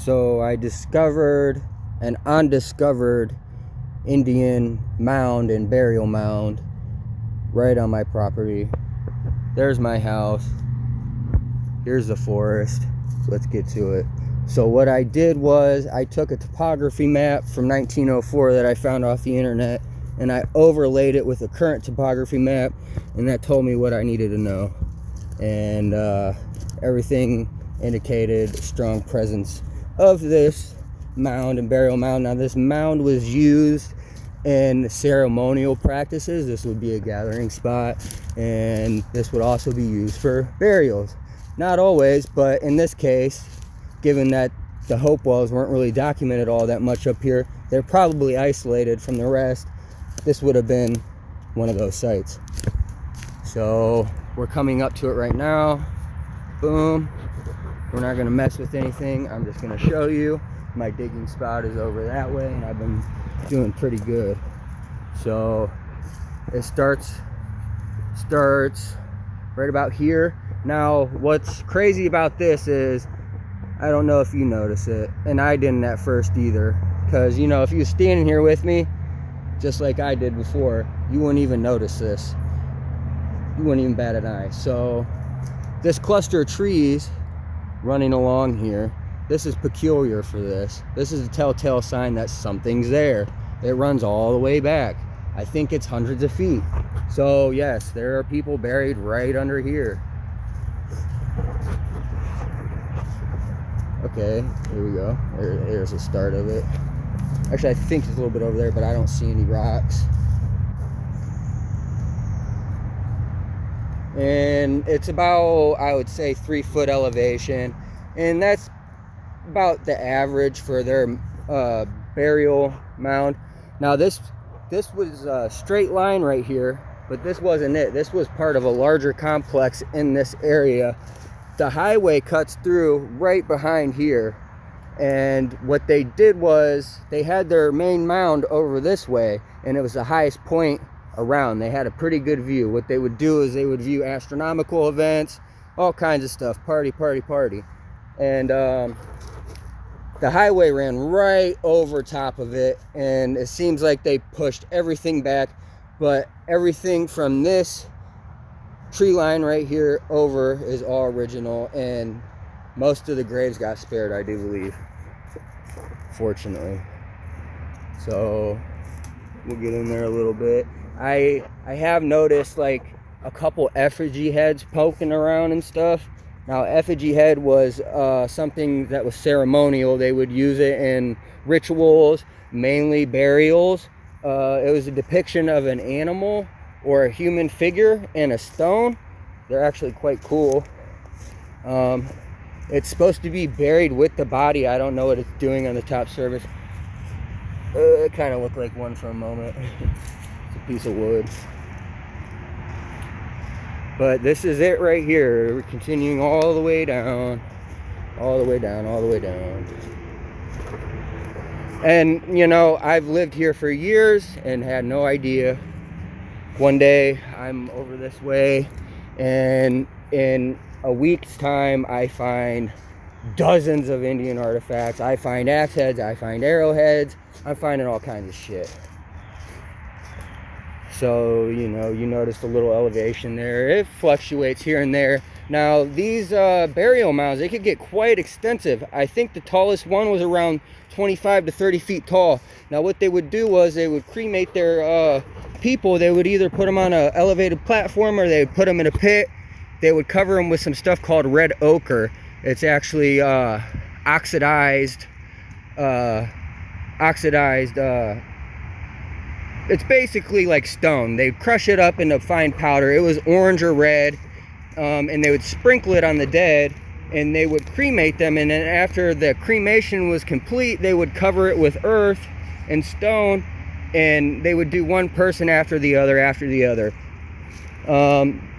So I discovered an undiscovered Indian mound and burial mound right on my property. There's my house. Here's the forest. Let's get to it. So what I did was I took a topography map from 1904 that I found off the internet, and I overlaid it with a current topography map, and that told me what I needed to know. And everything indicated strong presence of this mound and burial mound. Now this mound was used in ceremonial practices. This would be a gathering spot, and this would also be used for burials. Not always, but in this case, given that the Hopewells weren't really documented all that much up here, they're probably isolated from the rest. This would have been one of those sites. So we're coming up to it right now. Boom. We're not going to mess with anything. I'm just going to show you. My digging spot is over that way, and I've been doing pretty good. So it starts right about here. Now what's crazy about this is, I don't know if you notice it, and I didn't at first either, because you know, if you were standing here with me just like I did before, you wouldn't even notice this. You wouldn't even bat an eye. So this cluster of trees running along here, this is peculiar for this. This is a telltale sign that something's there. It runs all the way back. I think it's hundreds of feet. So yes, there are people buried right under here. Okay, here we go. There's the start of it. Actually, I think it's a little bit over there, but I don't see any rocks. And it's about, I would say, 3-foot elevation, and that's about the average for their burial mound. Now this was a straight line right here, but this wasn't it. This was part of a larger complex in this area. The highway cuts through right behind here, and what they did was they had their main mound over this way, and it was the highest point around. They had a pretty good view. What they would do is they would view astronomical events, all kinds of stuff, party. And the highway ran right over top of it, and it seems like they pushed everything back, but everything from this tree line right here over is all original, and most of the graves got spared, I do believe, fortunately. So we'll get in there a little bit. I have noticed like a couple effigy heads poking around and stuff. Now effigy head was something that was ceremonial. They would use it in rituals, mainly burials. It was a depiction of an animal or a human figure in a stone. They're actually quite cool. It's supposed to be buried with the body. I don't know what it's doing on the top surface. It kind of looked like one for a moment. It's a piece of wood. But this is it right here. We're continuing all the way down. And you know, I've lived here for years and had no idea. One day I'm over this way, and in a week's time I find dozens of Indian artifacts. I find axe heads, I find arrowheads, I'm finding all kinds of shit. So, you know, you notice the little elevation there. It fluctuates here and there. Now, these burial mounds, they could get quite extensive. I think the tallest one was around 25 to 30 feet tall. Now, what they would do was they would cremate their people. They would either put them on an elevated platform, or they would put them in a pit. They would cover them with some stuff called red ochre. It's actually oxidized. It's basically like stone. They crush it up into fine powder. It was orange or red, and they would sprinkle it on the dead, and they would cremate them. And then after the cremation was complete, they would cover it with earth and stone, and they would do one person after the other.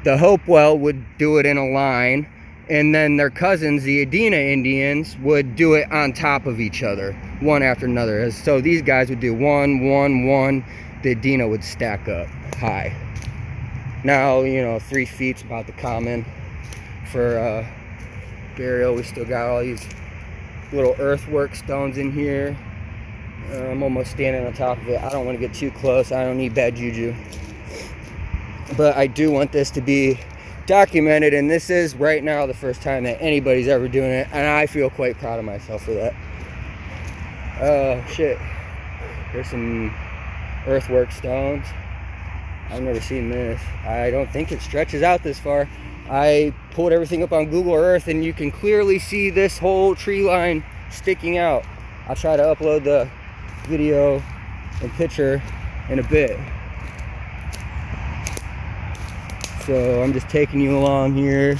The Hopewell would do it in a line, and then their cousins, the Adena Indians, would do it on top of each other, one after another. So these guys would do one. The Adena would stack up high. Now, you know, 3 feet's about the common for burial. We still got all these little earthwork stones in here. I'm almost standing on top of it. I don't want to get too close. I don't need bad juju. But I do want this to be documented, and this is right now the first time that anybody's ever doing it, and I feel quite proud of myself for that. Shit. There's some earthwork stones. I've never seen this. I don't think it stretches out this far. I pulled everything up on Google Earth, and you can clearly see this whole tree line sticking out. I'll try to upload the video and picture in a bit. So I'm just taking you along here.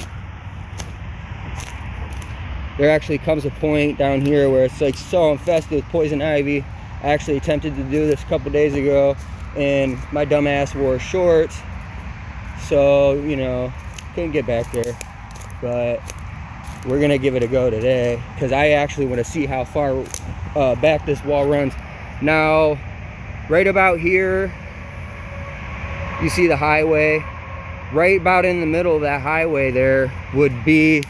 There actually comes a point down here where it's like so infested with poison ivy. I actually attempted to do this a couple days ago, and my dumb ass wore shorts, so you know, couldn't get back there. But we're gonna give it a go today, because I actually want to see how far back this wall runs. Now, right about here, you see the highway. Right about in the middle of that highway there'd be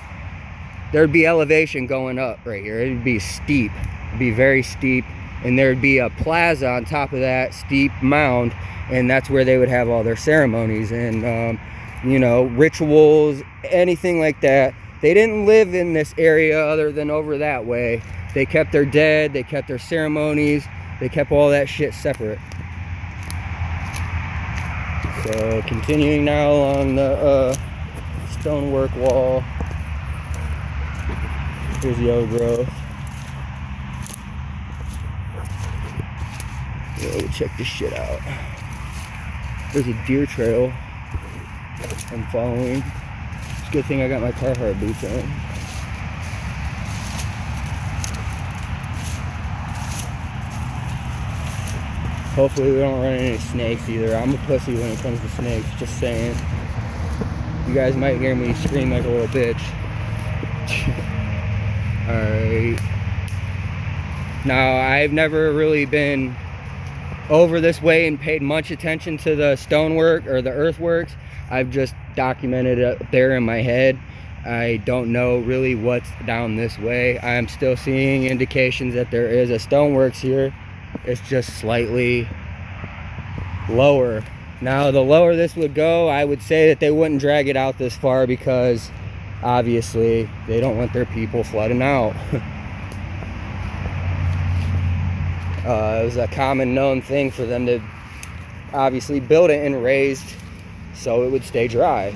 elevation going up right here. It'd be steep. It'd be very steep. And there'd be a plaza on top of that steep mound, and that's where they would have all their ceremonies and you know, rituals, anything like that. They didn't live in this area other than over that way. They kept their dead, they kept their ceremonies, they kept all that shit separate. So continuing now along the stonework wall. Here's the old growth. We'll check this shit out. There's a deer trail I'm following. It's a good thing I got my Carhartt boots on. Hopefully we don't run into any snakes either. I'm a pussy when it comes to snakes, just saying. You guys might hear me scream like a little bitch. Alright. Now, I've never really been over this way and paid much attention to the stonework or the earthworks. I've just documented it there in my head. I don't know really what's down this way. I'm still seeing indications that there is a stoneworks here. It's just slightly lower. Now, the lower this would go, I would say that they wouldn't drag it out this far, because obviously they don't want their people flooding out. It was a common known thing for them to obviously build it and raised so it would stay dry.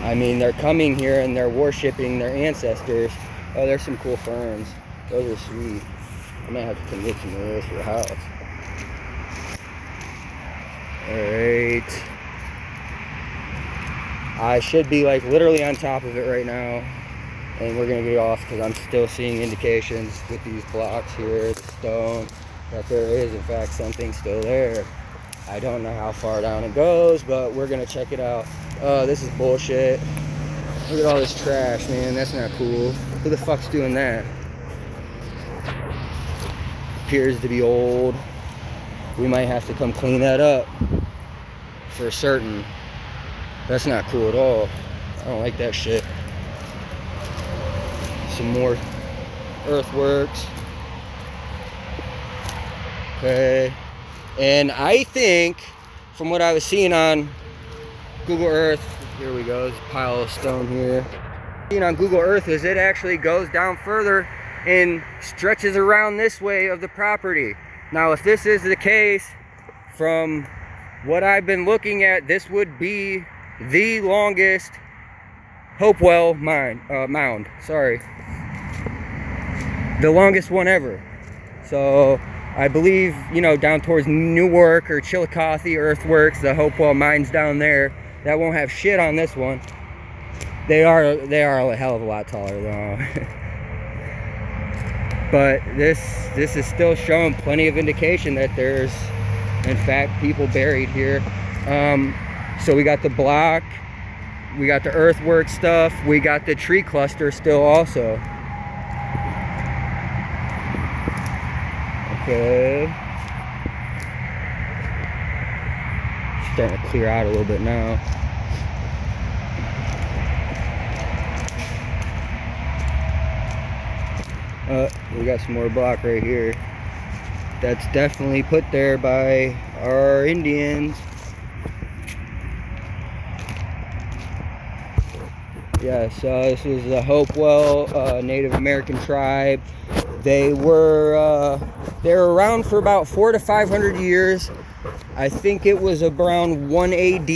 I mean, they're coming here and they're worshiping their ancestors. Oh, there's some cool ferns. Those are sweet. I might have to come get some of those for the house. Alright. I should be like literally on top of it right now. And we're going to get off because I'm still seeing indications with these blocks here, the stone, that there is in fact something still there. I don't know how far down it goes, but we're going to check it out. This is bullshit. Look at all this trash, man. That's not cool. Who the fuck's doing that? Appears to be old. We might have to come clean that up for certain. That's not cool at all. I don't like that shit. Some more earthworks. Okay. And I think, from what I was seeing on Google Earth, here we go, there's a pile of stone here. Seeing on Google Earth is it actually goes down further and stretches around this way of the property. Now, if this is the case, from what I've been looking at, this would be the longest Hopewell mound. Sorry. The longest one ever. So I believe, you know, down towards Newark or Chillicothe earthworks, the Hopewell mines down there, that won't have shit on this one. They are a hell of a lot taller though. But this is still showing plenty of indication that there's in fact people buried here. So we got the block, we got the earthwork stuff, we got the tree cluster still also. Okay. Starting to clear out a little bit now. We got some more block right here. That's definitely put there by our Indians. Yes, this is the Hopewell Native American tribe. They were around for about 400 to 500 years. I think it was around 1 AD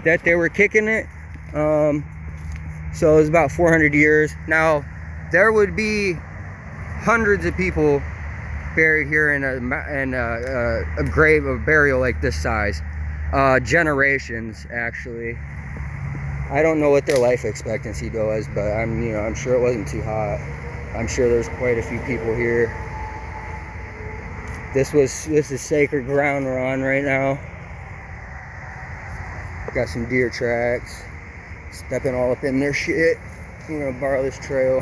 that they were kicking it. So it was about 400 years. Now, there would be hundreds of people buried here in a grave of burial like this size. Generations, actually. I don't know what their life expectancy was, but I'm sure it wasn't too hot. I'm sure there's quite a few people here. This is sacred ground we're on right now. Got some deer tracks. Stepping all up in their shit. I'm gonna borrow this trail.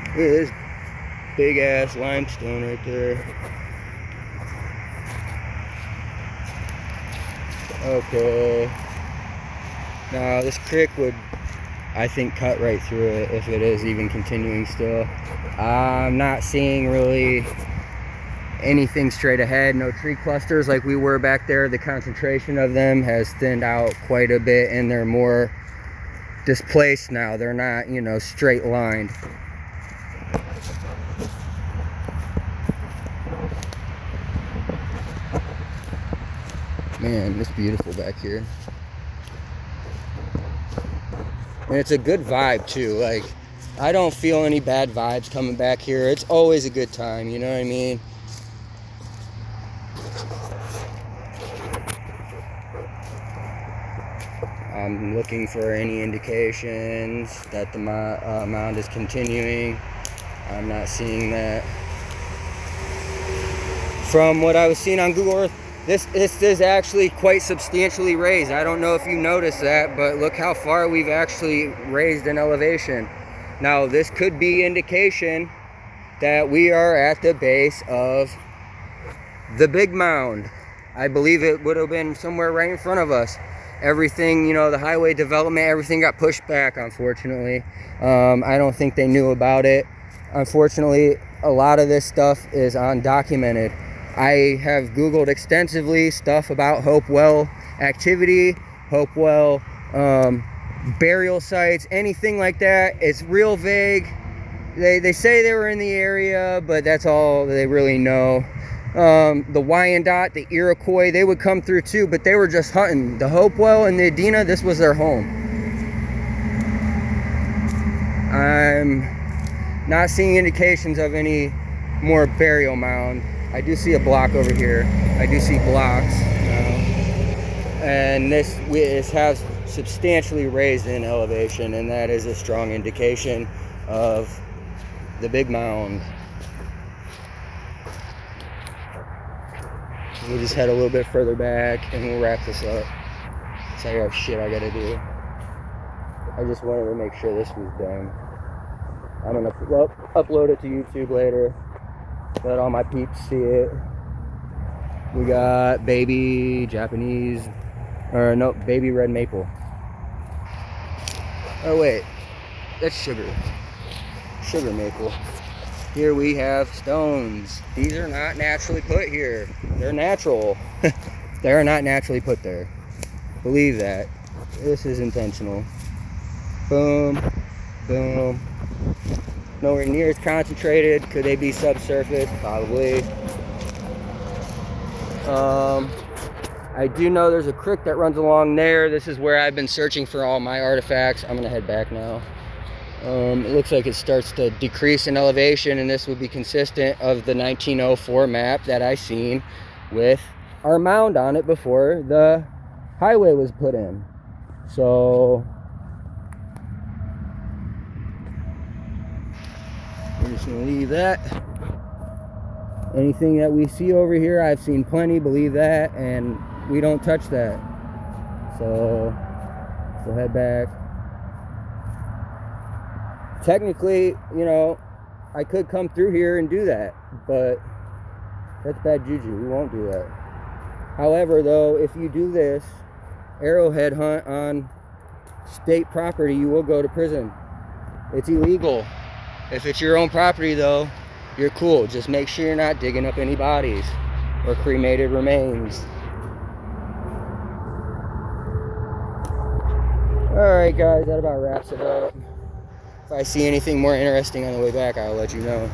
Look at this big ass limestone right there. Okay. Now this creek would, I think, cut right through it if it is even continuing still. I'm not seeing really anything straight ahead. No tree clusters like we were back there. The concentration of them has thinned out quite a bit, and they're more displaced now. They're not, straight lined. Man, it's beautiful back here. And it's a good vibe too. Like, I don't feel any bad vibes coming back here. It's always a good time, you know what I mean? I'm looking for any indications that the mound is continuing. I'm not seeing that. From what I was seeing on Google Earth, this is actually quite substantially raised. I don't know if you noticed that, but look how far we've actually raised in elevation. Now, this could be indication that we are at the base of the big mound. I believe it would have been somewhere right in front of us. Everything, the highway development, everything got pushed back, unfortunately. I don't think they knew about it. Unfortunately, a lot of this stuff is undocumented. I have Googled extensively stuff about Hopewell activity, Hopewell burial sites, anything like that. It's real vague. They say they were in the area, but that's all they really know. The Wyandotte, the Iroquois, they would come through too, but they were just hunting. The Hopewell and the Adena, this was their home. I'm not seeing indications of any more burial mound. I do see a block over here. I do see blocks now. And this has substantially raised in elevation, and that is a strong indication of the big mound. We'll just head a little bit further back and we'll wrap this up. So I got shit I gotta do. I just wanted to make sure this was done. I'm gonna upload it to YouTube later. Let all my peeps see it. We got baby Japanese, or no, baby red maple. Oh wait, that's sugar maple. Here we have stones. These are not naturally put here. They're natural. They are not naturally put there. Believe that. This is intentional. Boom, boom. Nowhere near as concentrated. Could they be subsurface? Probably. I do know there's a creek that runs along there. This is where I've been searching for all my artifacts. I'm gonna head back now. It looks like it starts to decrease in elevation, and this would be consistent of the 1904 map that I seen with our mound on it before the highway was put in. So we're just gonna leave that. Anything that we see over here, I've seen plenty, believe that, and we don't touch that. So we'll head back. Technically, I could come through here and do that, but that's bad juju. We won't do that. However, though, if you do this arrowhead hunt on state property, you will go to prison. It's illegal. If it's your own property though, you're cool. Just make sure you're not digging up any bodies or cremated remains. Alright guys, that about wraps it up. If I see anything more interesting on the way back, I'll let you know.